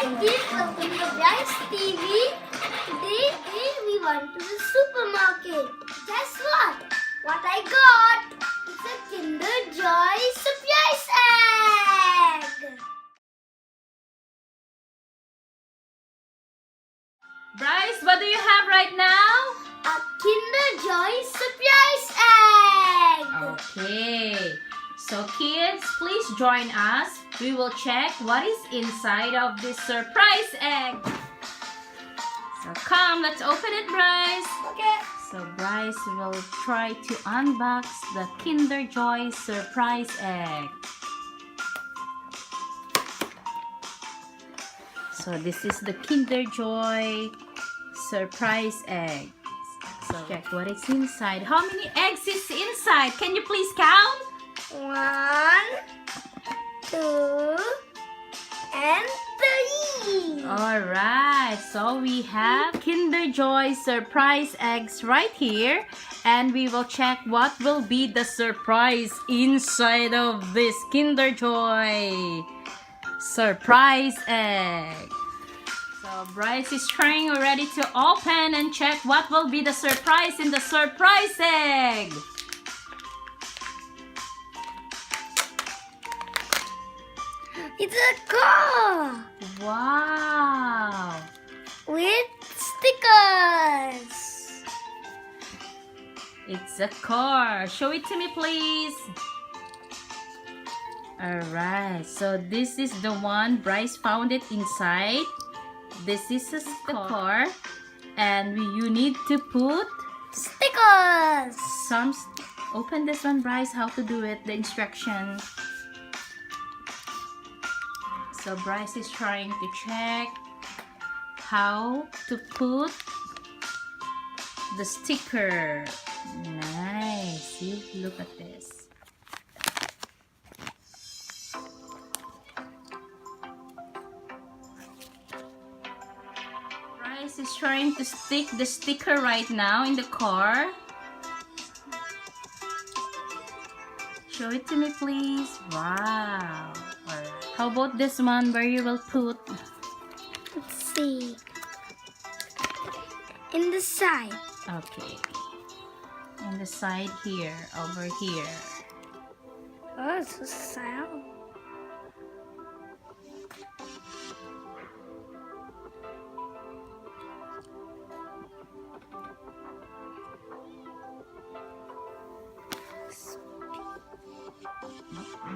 Hi kids, welcome to Brice TV. Today we went to the supermarket. Guess what? What I got? It's a Kinder Joy surprise egg. Brice, what do you have right now? A Kinder Joy surprise egg. Okay. So kids, please join us. We will check what is inside of this surprise egg. So come, let's open it, Brice. Okay. So Brice will try to unbox the Kinder Joy surprise egg. So this is the Kinder Joy surprise egg. So check what is inside. How many eggs is inside? Can you please count? 1, 2, and 3. Alright, so we have Kinder Joy surprise eggs right here, and we will check what will be the surprise inside of this Kinder Joy surprise egg. So Brice is trying already to open and check what will be the surprise in the surprise egg. It's a car Wow! with stickers. It's a car. Show it to me, please. Alright, so this is the one Brice found it inside. This is the car, and you need to put Stickers. some. Open this one, Brice. How to do it? The instruction. So Brice is trying to check how to put the sticker. Nice. You look at this. Brice is trying to stick the sticker right now in the car. Show it to me, please. Wow. Alright. How about this one where you will put? Let's see. In the side. Okay. On the side here, over here. Oh, it's a sound.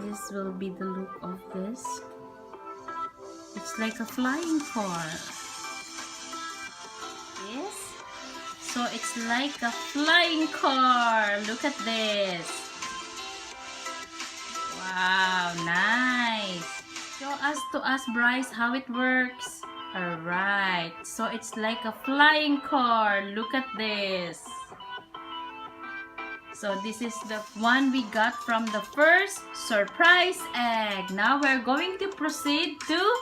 This will be the look of this. It's like a flying car. Yes. So it's like a flying car. Look at this. Wow, nice. Show us to us, Brice, how it works. Alright. So it's like a flying car. Look at this. So this is the one we got from the first surprise egg. Now we're going to proceed to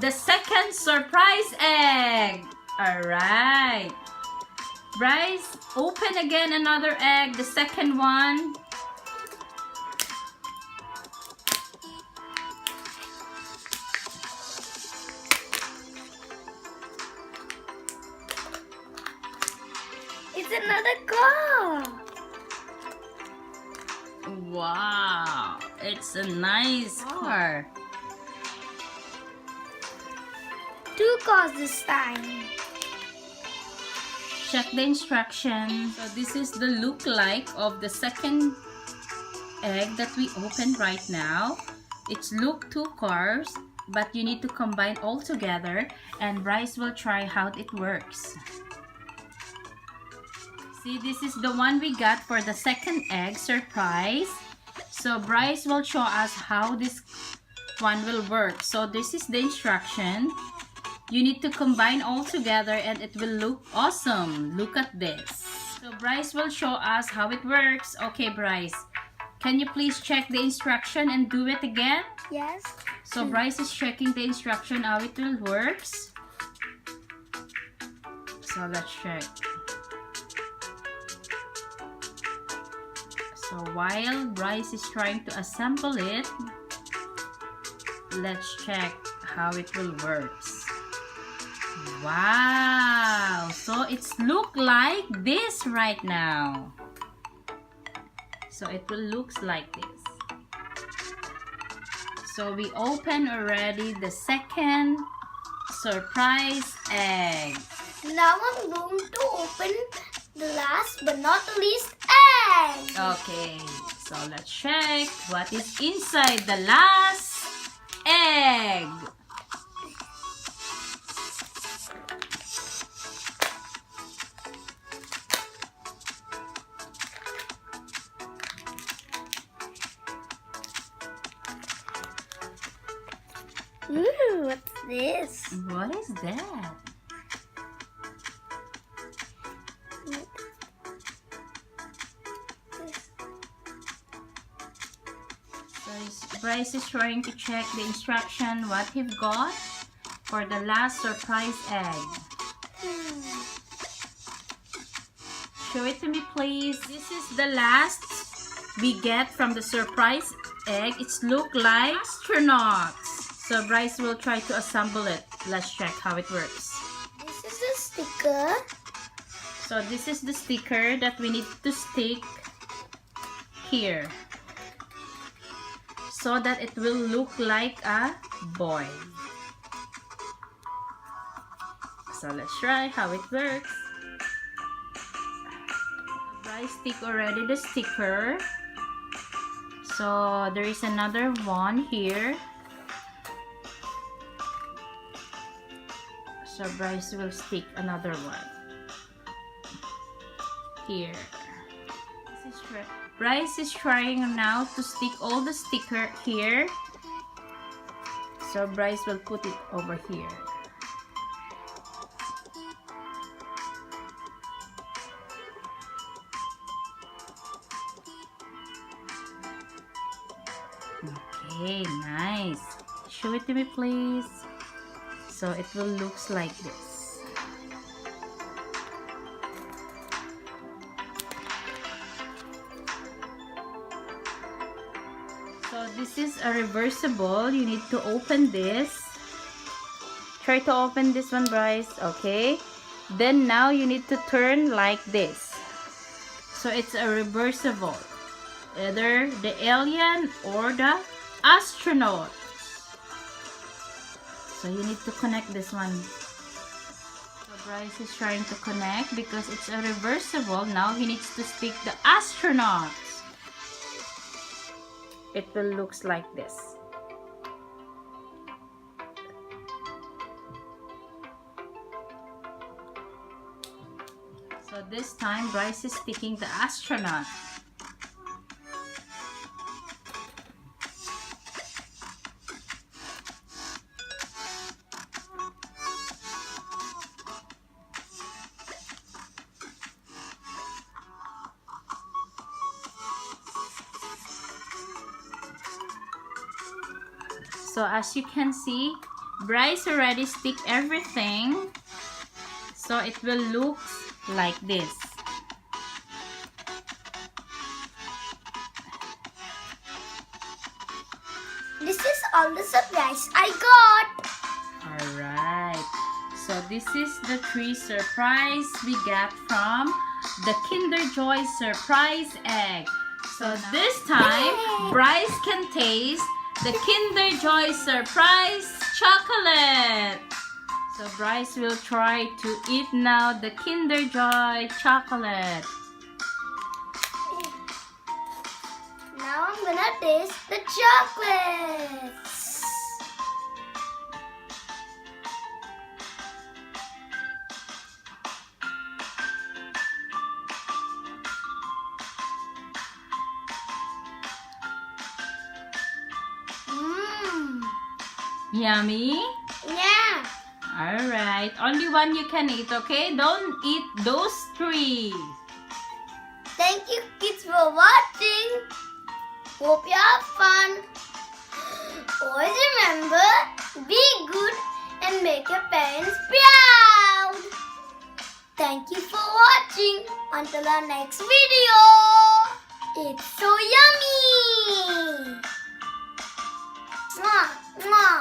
the second surprise egg. Alright. Brice, open again another egg, the second one. It's another car. Wow, it's a nice car. 2 cars this time. Check the instructions. So this is the look like of the second egg that we opened right now. It's look 2 cars, but you need to combine all together, and Brice will try how it works. See, this is the one we got for the second egg surprise. So Brice will show us how this one will work. So this is the instruction. You need to combine all together and it will look awesome. Look at this. So Brice will show us how it works. Okay, Brice, can you please check the instruction and do it again? Yes. So Brice is checking the instruction how it will works. So let's check. So while Brice is trying to assemble it, let's check how it will work. Wow! So it's look like this right now. So it will looks like this. So we open already the second surprise egg. Now I'm going to open the last but not the least egg. Okay, so let's check what is inside the last egg. What's this? What is that? Brice is trying to check the instruction what he got for the last surprise egg. Show it to me, please. This is the last we get from the surprise egg. It's look like astronauts. So Brice will try to assemble it. Let's check how it works. This is a sticker. So this is the sticker that we need to stick here, so that it will look like a boy. So let's try how it works. Brice stick already the sticker. So there is another one here. So Brice will stick another one here. Brice is trying now to stick all the sticker here. So Brice will put it over here. Okay, nice. Show it to me, please. So it will looks like this. So this is a reversible. You need to open this. Try to open this one, Brice. Okay. Then now you need to turn like this. So it's a reversible. Either the alien or the astronaut. So you need to connect this one. So Brice is trying to connect because it's a reversible. Now he needs to stick the astronaut. It will looks like this. So this time Brice is sticking the astronaut. So as you can see, Brice already stick everything. So it will look like this. This is all the surprise I got. Alright. So this is the 3 surprise we got from the Kinder Joy surprise egg. So this time, Brice can taste the Kinder Joy surprise chocolate. So Brice will try to eat now the Kinder Joy chocolate. Now I'm gonna taste the chocolates. Yummy? Yeah. Alright. Only one you can eat, okay? Don't eat those 3. Thank you kids for watching. Hope you have fun. Always remember, be good and make your parents proud. Thank you for watching. Until our next video. It's so yummy. Mwah, mwah.